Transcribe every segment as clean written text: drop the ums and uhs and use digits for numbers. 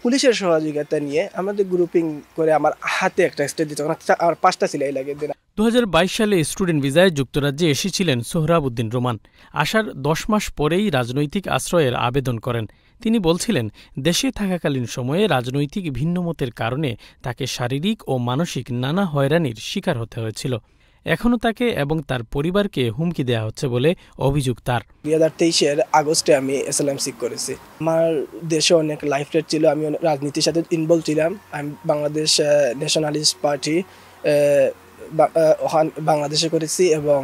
পুলিশের সহযোগিতা নিয়ে আমাদের গ্রুপিং করে আমার হাতে একটা স্টেজ দিতে, আর 5টা সিলাই লাগিয়ে দিন। 2022 সালে স্টুডেন্ট ভিসায় যুক্তরাজ্যে এসেছিলেন সোহরাব উদ্দিন রোমান। আসার 10 মাস পরেই রাজনৈতিক আশ্রয়ের আবেদন করেন। তিনি বলছিলেন, দেশে থাকাকালীন সময়ে রাজনৈতিক ভিন্নমতের কারণে তাকে শারীরিক ও মানসিক নানা হয়রানির শিকার হতে হয়েছিল। এখনও তাকে এবং তার পরিবারকে হুমকি দেওয়া হচ্ছে বলে অভিযোগ তার। 2023-এর আগস্টে আমি এসএলএম সিক করেছি। আমার দেশে অনেক লাইফ রেট ছিল, আমি রাজনীতির সাথে ইনভলভ ছিলাম। আমি বাংলাদেশ ন্যাশনালিস্ট পার্টি বাংলাদেশে করেছি এবং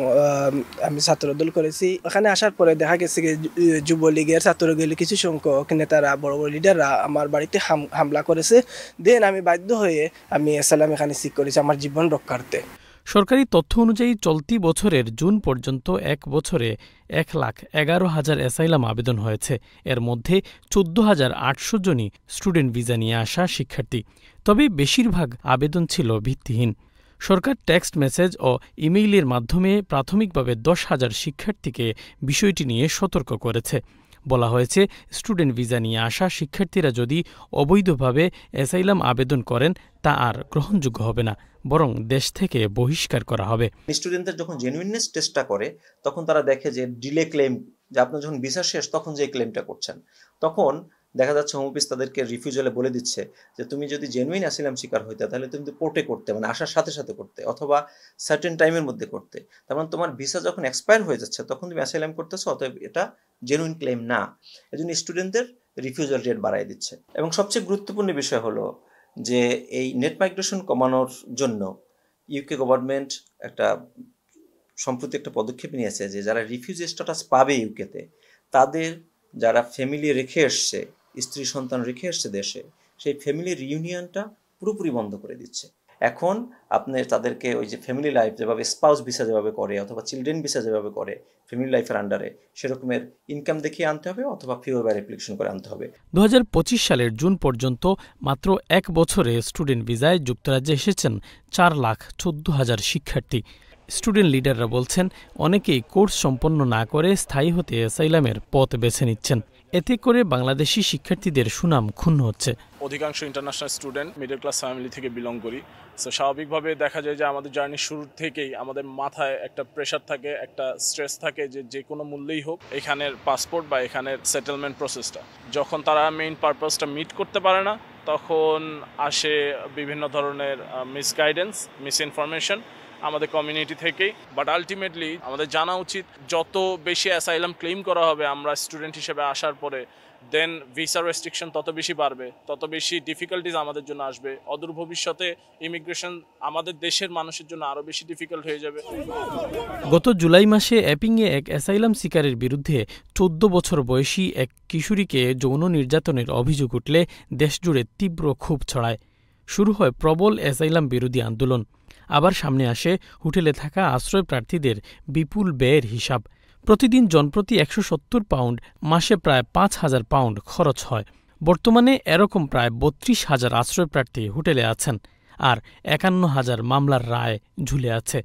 আমি ছাত্রদল করেছি। ওখানে আসার পরে দেখা গেছে যে যুবলীগের ছাত্রলীগের কিছু সংখ্যক নেতারা, বড় বড় লিডাররা আমার বাড়িতে হামলা করেছে। দেন আমি বাধ্য হয়ে আমি এসএলএম এখানে সিক করেছি আমার জীবন রক্ষার্থে। সরকারি তথ্য অনুযায়ী চলতি বছরের জুন পর্যন্ত 1 বছরে 1,11,000 অ্যাসাইলাম আবেদন হয়েছে। এর মধ্যে 14,800 জনই স্টুডেন্ট ভিসা নিয়ে আসা শিক্ষার্থী। তবে বেশিরভাগ আবেদন ছিল ভিত্তিহীন। সরকার টেক্সট মেসেজ ও ইমেইলের মাধ্যমে প্রাথমিকভাবে 10,000 শিক্ষার্থীকে বিষয়টি নিয়ে সতর্ক করেছে। বলা হয়েছে, স্টুডেন্ট ভিসা নিয়ে আসা শিক্ষার্থীরা যদি অবৈধভাবে অ্যাসাইলাম আবেদন করেন তা আর গ্রহণযোগ্য হবে না, বরং দেশ থেকে বহিষ্কার করা হবে। স্টুডেন্টদের যখন জেনুইননেস টেস্টটা করে তখন তারা দেখে যে ডিলে ক্লেম, যে আপনার যখন ভিসা শেষ তখন যে ক্লেমটা করছেন, তখন দেখা যাচ্ছে হোম অফিস তাদেরকে রিফিউজালে বলে দিচ্ছে যে তুমি যদি জেনুইন অ্যাসাইলাম শিকার হইতে তাহলে তুমি পোর্টে করতে, মানে আসার সাথে সাথে করতে, অথবা সার্টেন টাইমের মধ্যে করতে। তার মানে তোমার ভিসা যখন এক্সপায়ার হয়ে যাচ্ছে তখন তুমি অ্যাসাইলাম করতেছো, অতএব এটা জেনুইন ক্লেম না। এজন্য স্টুডেন্টদের রিফিউজাল রেট বাড়ায় দিচ্ছে। এবং সবচেয়ে গুরুত্বপূর্ণ বিষয় হলো যে এই নেট মাইগ্রেশন কমানোর জন্য ইউকে গভর্নমেন্ট সম্প্রতি একটা পদক্ষেপ নিয়েছে যে যারা রিফিউজি স্ট্যাটাস পাবে ইউকেতে, তাদের যারা ফ্যামিলি রেখে এসছে, স্ত্রী সন্তান রেখে এসছে দেশে, সেই ফ্যামিলি রিইউনিয়নটা পুরোপুরি বন্ধ করে দিচ্ছে। এখন আপনি তাদেরকে ওই যে ফ্যামিলি লাইফ যেভাবে স্পাউস ভিসা যেভাবে করে অথবা চিলড্রেন ভিসা যেভাবে করে ফ্যামিলি লাইফের আন্ডারে, সেরকমের ইনকাম দেখিয়ে আনতে হবে অথবা ফিওর বাই অ্যাপ্লিকেশন করে আনতে হবে। 2025 সালের জুন পর্যন্ত মাত্র 1 বছরে স্টুডেন্ট ভিসায় যুক্তরাজ্যে এসেছেন 4,14,000 শিক্ষার্থী। স্টুডেন্ট লিডাররা বলছেন, অনেকেই কোর্স সম্পন্ন না করে স্থায়ী হতে অ্যাসাইলামের পথ বেছে নিচ্ছেন। এতে করে বাংলাদেশি শিক্ষার্থীদের সুনাম ক্ষুণ্ণ হচ্ছে। অধিকাংশ international student middle class family থেকে বিলং করি, সো স্বাভাবিকভাবে দেখা যায় যে আমাদের জার্নির শুরুর থেকেই আমাদের মাথায় একটা প্রেশার থাকে, একটা স্ট্রেস থাকে যে যে কোনো মূল্যেই হোক এখানের পাসপোর্ট বা এখানের সেটেলমেন্ট প্রসেসটা। যখন তারা মেইন পারপাসটা মিট করতে পারে না তখন আসে বিভিন্ন ধরনের মিসগাইডেন্স, মিসইনফরমেশন আমাদের কমিউনিটি থেকেই। বাট আলটিমেটলি আমাদের জানা উচিত যত বেশি অ্যাসাইলাম ক্লেম করা হবে আমরা স্টুডেন্ট হিসেবে আসার পরে, দেন ভিসা রেস্ট্রিকশন তত বেশি বাড়বে, তত বেশি ডিফিকাল্টিজ আমাদের জন্য আসবে। অদূর ভবিষ্যতে ইমিগ্রেশন আমাদের দেশের মানুষের জন্য আরও বেশি ডিফিকাল্ট হয়ে যাবে। গত জুলাই মাসে অ্যাপিংয়ে এক অ্যাসাইলাম শিকারের বিরুদ্ধে 14 বছর বয়সী এক কিশোরীকে যৌন নির্যাতনের অভিযোগ উঠলে দেশজুড়ে তীব্র ক্ষোভ ছড়ায়। শুরু হয় প্রবল অ্যাসাইলাম বিরোধী আন্দোলন। আবার সামনে আসে হোটেলে থাকা আশ্রয় প্রার্থীদের বিপুল ব্যয়ের হিসাব। প্রতিদিন জনপ্রতি 170 পাউন্ড, মাসে প্রায় 5,000 পাউন্ড খরচ হয়। বর্তমানে এরকম প্রায় 32,000 আশ্রয়প্রার্থী হোটেলে আছেন, আর 51,000 মামলার রায় ঝুলে আছে।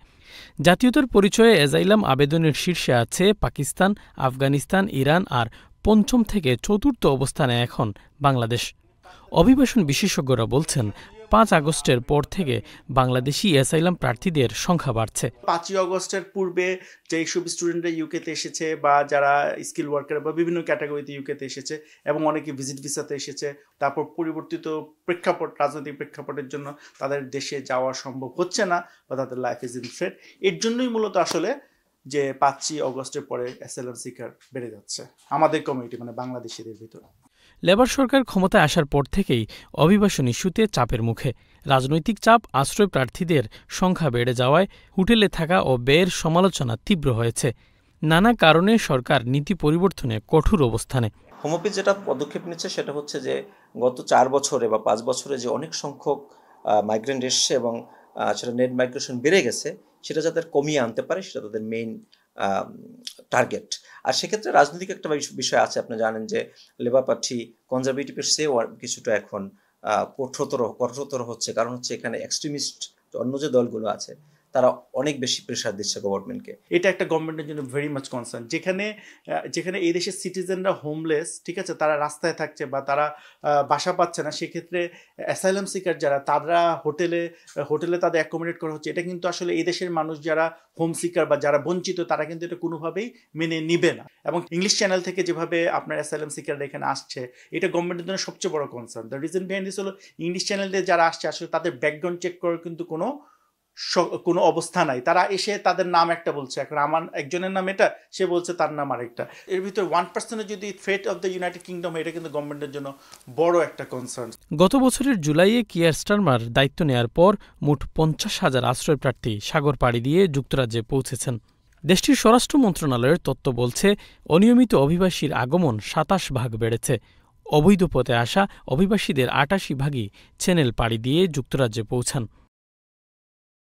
জাতীয়তার পরিচয়ে অ্যাসাইলাম আবেদনের শীর্ষে আছে পাকিস্তান, আফগানিস্তান, ইরান, আর পঞ্চম থেকে চতুর্থ অবস্থানে এখন বাংলাদেশ। অভিবাসন বিশেষজ্ঞরা বলছেন, 5 আগস্টের পর থেকে বাংলাদেশি অ্যাসাইলাম প্রার্থীদের সংখ্যা বাড়ছে। 5ই আগস্টের পূর্বে যেসব স্টুডেন্টরা ইউকেতে এসেছে বা যারা স্কিল ওয়ার্কার বা বিভিন্ন ক্যাটাগরিতে ইউকেতে এসেছে এবং অনেকে ভিজিট ভিসাতে এসেছে, তারপর পরিবর্তিত প্রেক্ষাপট, রাজনৈতিক প্রেক্ষাপটের জন্য তাদের দেশে যাওয়া সম্ভব হচ্ছে না বা তাদের লাইফ ইজ ইন থ্রেট। এর জন্যই মূলত আসলে যে 5ই আগস্টের পরে অ্যাসাইলাম সিকার বেড়ে যাচ্ছে আমাদের কমিউনিটি, মানে বাংলাদেশিদের ভিতরে। লেবার সরকার ক্ষমতায় আসার পর থেকেই অভিবাসন ইস্যুতে চাপের মুখে। রাজনৈতিক চাপ, আশ্রয় প্রার্থীদের সংখ্যা বেড়ে যাওয়ায় হোটেলে থাকা ও ব্যয়ের সমালোচনা তীব্র হয়েছে। নানা কারণে সরকার নীতি পরিবর্তনে কঠোর অবস্থানে। হোম অফিস যেটা পদক্ষেপ নিচ্ছে সেটা হচ্ছে যে গত 4 বছরে বা 5 বছরে যে অনেক সংখ্যক মাইগ্রেন্ট এসছে এবং সেটা নেট মাইগ্রেশন বেড়ে গেছে, সেটা যাতে কমিয়ে আনতে পারে সেটা তাদের মেইন টার্গেট। আর সেক্ষেত্রে রাজনৈতিক একটা বিষয় আছে। আপনি জানেন যে লেবার পার্টি কনজারভেটিভের চেয়েও কিছুটা এখন কঠোরতর হচ্ছে, কারণ হচ্ছে এখানে এক্সট্রিমিস্ট অন্য যে দলগুলো আছে তারা অনেক বেশি প্রেশার দিচ্ছে গভর্নমেন্টকে। এটা একটা গভর্নমেন্টের জন্য ভেরি মাচ কনসার্ন, যেখানে এই দেশের সিটিজেনরা হোমলেস, ঠিক আছে, তারা রাস্তায় থাকছে বা তারা বাসা পাচ্ছে না, সেক্ষেত্রে অ্যাসাইলাম সিকার যারা, তারা হোটেলে তাদের অ্যাকোমোডেট করা হচ্ছে। এটা কিন্তু আসলে এই দেশের মানুষ যারা হোম সিকার বা যারা বঞ্চিত, তারা কিন্তু এটা কোনোভাবেই মেনে নিবে না। এবং ইংলিশ চ্যানেল থেকে যেভাবে আপনার অ্যাসাইলাম সিকাররা এখানে আসছে, এটা গভর্নমেন্টের জন্য সবচেয়ে বড় concern. The reason behind this হলো ইংলিশ চ্যানেল দিয়ে যারা আসছে আসলে তাদের ব্যাকগ্রাউন্ড চেক করার কিন্তু কোনো অবস্থা নাই। তারা এসে তাদের নাম একটা বলছে, এখন আমার একজনের নাম এটা, সে বলছে তার নাম আরেকটা। এর ভিতরে 1% যদি threat of the United kingdom, এটা কিন্তু গভর্নমেন্টের জন্য বড় একটা কনসার্ন। গত বছরের জুলাইয়ে কিয়ার স্টারমার দায়িত্ব নেয়ার পর মোট 50,000 আশ্রয়প্রার্থী সাগর পাড়ি দিয়ে যুক্তরাজ্যে পৌঁছেছেন। দেশটির স্বরাষ্ট্র মন্ত্রণালয়ের তথ্য বলছে, অনিয়মিত অভিবাসীর আগমন 27 ভাগ বেড়েছে। অবৈধ পথে আসা অভিবাসীদের 88 ভাগই চ্যানেল পাড়ি দিয়ে যুক্তরাজ্যে পৌঁছান।